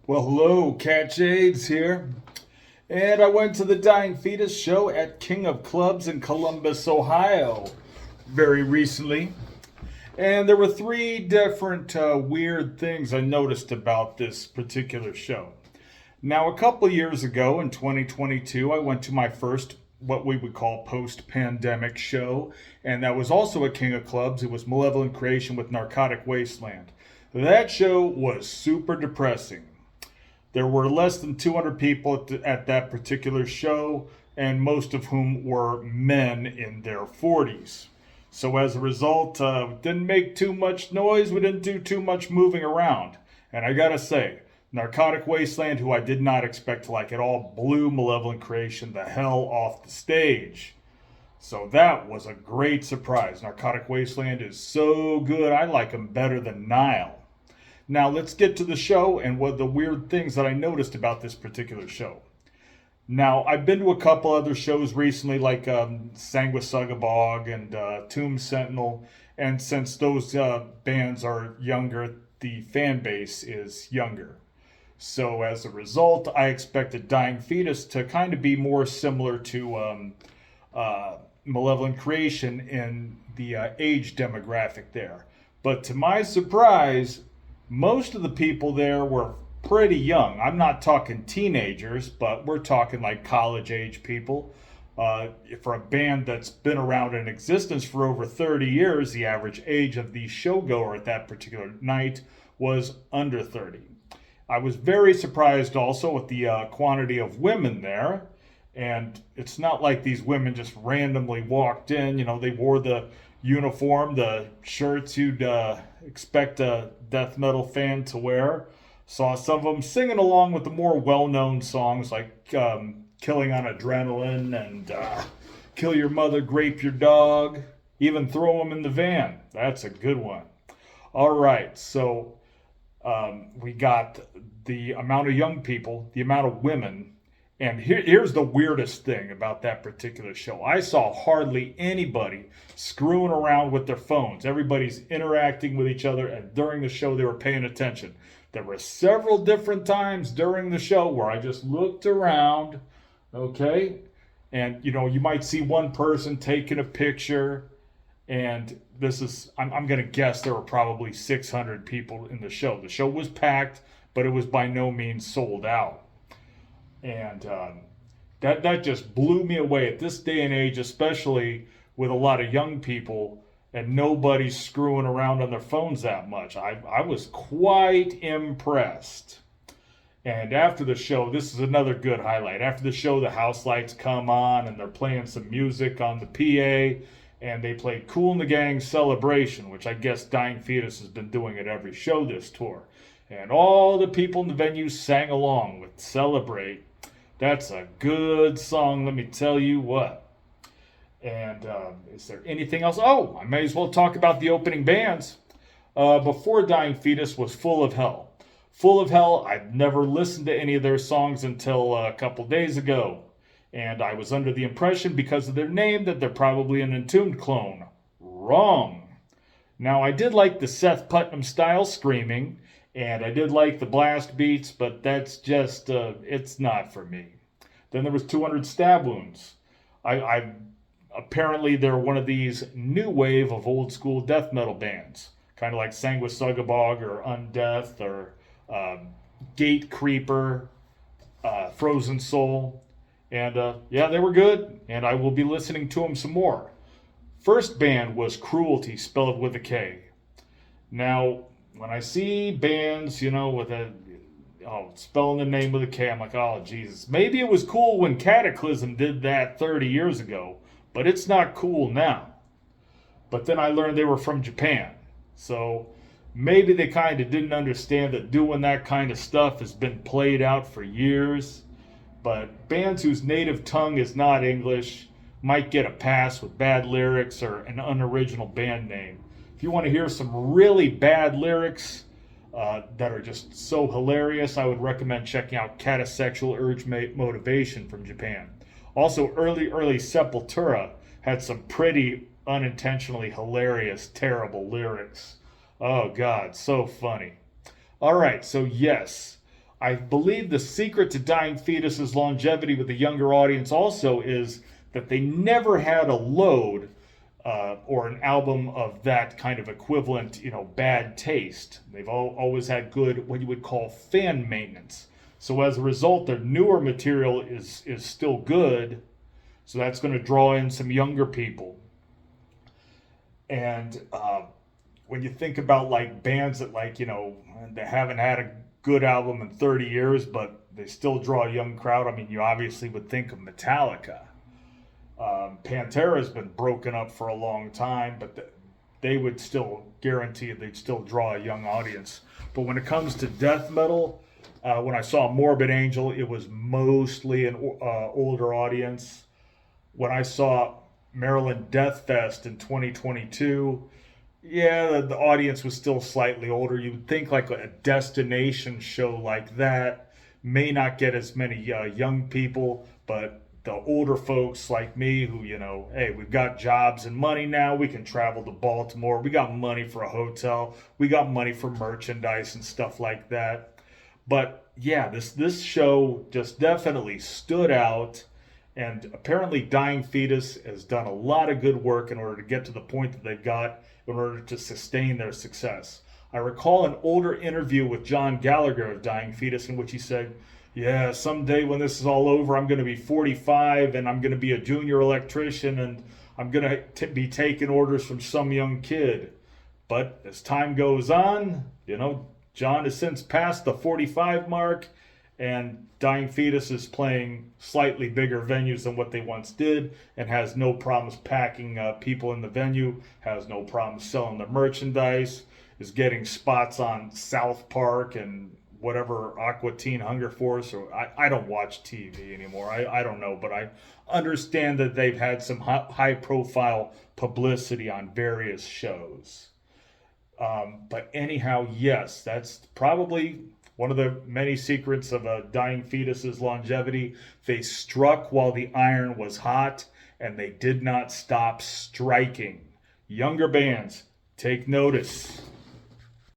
Well, hello, Cat Shades here. And I went to the Dying Fetus show at King of Clubs in Columbus, Ohio, very recently. And there were three different weird things I noticed about this particular show. Now, a couple years ago in 2022, I went to my first, what we would call post pandemic show, and that was also at King of Clubs. It was Malevolent Creation with Narcotic Wasteland. That show was super depressing. There were less than 200 people at that particular show, and most of whom were men in their 40s. So as a result, didn't make too much noise. We didn't do too much moving around. And I gotta say, Narcotic Wasteland, who I did not expect to like at all, blew Malevolent Creation the hell off the stage. So that was a great surprise. Narcotic Wasteland is so good. I like him better than Nile. Now let's get to the show and what the weird things that I noticed about this particular show. Now I've been to a couple other shows recently, like Sanguisugabog and Tomb Sentinel, and since those bands are younger, the fan base is younger. So as a result, I expected Dying Fetus to kind of be more similar to Malevolent Creation in the age demographic there. But to my surprise, most of the people there were pretty young. I'm not talking teenagers, but we're talking like college age people. For a band that's been around in existence for over 30 years, the average age of the showgoer at that particular night was under 30. I was very surprised also with the quantity of women there. And it's not like these women just randomly walked in. You know, they wore the uniform, the shirts you'd expect a death metal fan to wear. Saw some of them singing along with the more well-known songs like Killing on Adrenaline and Kill Your Mother, Grape Your Dog, even Throw Them in the Van. That's a good one. All right, so we got the amount of young people, the amount of women, and here's the weirdest thing about that particular show. I saw hardly anybody screwing around with their phones. Everybody's interacting with each other, and during the show, they were paying attention. There were several different times during the show where I just looked around, okay? And, you know, you might see one person taking a picture, and I'm going to guess there were probably 600 people in the show. The show was packed, but it was by no means sold out. And that just blew me away at this day and age, especially with a lot of young people and nobody screwing around on their phones that much. I was quite impressed. And after the show, this is another good highlight. After the show, the house lights come on and they're playing some music on the PA. And they played Kool and the Gang Celebration, which I guess Dying Fetus has been doing at every show this tour. And all the people in the venue sang along with Celebrate. That's a good song, let me tell you what. And is there anything else? Oh, I may as well talk about the opening bands. Before Dying Fetus was Full of Hell. Full of Hell, I'd never listened to any of their songs until a couple days ago. And I was under the impression because of their name that they're probably an Entombed clone. Wrong. Now, I did like the Seth Putnam style screaming, and I did like the blast beats, but that's just, it's not for me. Then there was 200 Stab Wounds. Apparently they're one of these new wave of old school death metal bands, kind of like Sanguisugabog or Undeath or Gate Creeper, Frozen Soul. And yeah, they were good, and I will be listening to them some more. First band was Cruelty, spelled with a K. Now, when I see bands, you know, with spelling the name with a K, I'm like, oh, Jesus. Maybe it was cool when Cataclysm did that 30 years ago, but it's not cool now. But then I learned they were from Japan. So maybe they kind of didn't understand that doing that kind of stuff has been played out for years. But bands whose native tongue is not English might get a pass with bad lyrics or an unoriginal band name. If you want to hear some really bad lyrics that are just so hilarious, I would recommend checking out Catasexual Urge Motivation from Japan. Also, early Sepultura had some pretty unintentionally hilarious, terrible lyrics. Oh, God, so funny. All right, so yes, I believe the secret to Dying Fetus's longevity with the younger audience also is that they never had a load or an album of that kind of equivalent, bad taste. They've always had good, what you would call fan maintenance. So as a result, their newer material is still good. So that's going to draw in some younger people. And when you think about like bands that they haven't had a good album in 30 years, but they still draw a young crowd. I mean, you obviously would think of Metallica. Pantera's been broken up for a long time, but they would still guarantee they'd still draw a young audience. But when it comes to death metal, when I saw Morbid Angel, it was mostly an older audience. When I saw Maryland Death Fest in 2022, yeah, the audience was still slightly older. You would think like a destination show like that may not get as many young people, but the older folks like me who, hey, we've got jobs and money now. We can travel to Baltimore. We got money for a hotel. We got money for merchandise and stuff like that. But yeah, this show just definitely stood out. And apparently Dying Fetus has done a lot of good work in order to get to the point that they've got in order to sustain their success. I recall an older interview with John Gallagher of Dying Fetus in which he said, yeah, someday when this is all over, I'm going to be 45 and I'm going to be a junior electrician and I'm going to be taking orders from some young kid. But as time goes on, John has since passed the 45 mark, and Dying Fetus is playing slightly bigger venues than what they once did and has no problems packing people in the venue, has no problems selling the merchandise, is getting spots on South Park and whatever Aqua Teen Hunger Force, or I don't watch TV anymore. I don't know, but I understand that they've had some high profile publicity on various shows. But anyhow, yes, that's probably one of the many secrets of a Dying Fetus's longevity. They struck while the iron was hot, and they did not stop striking. Younger bands, take notice.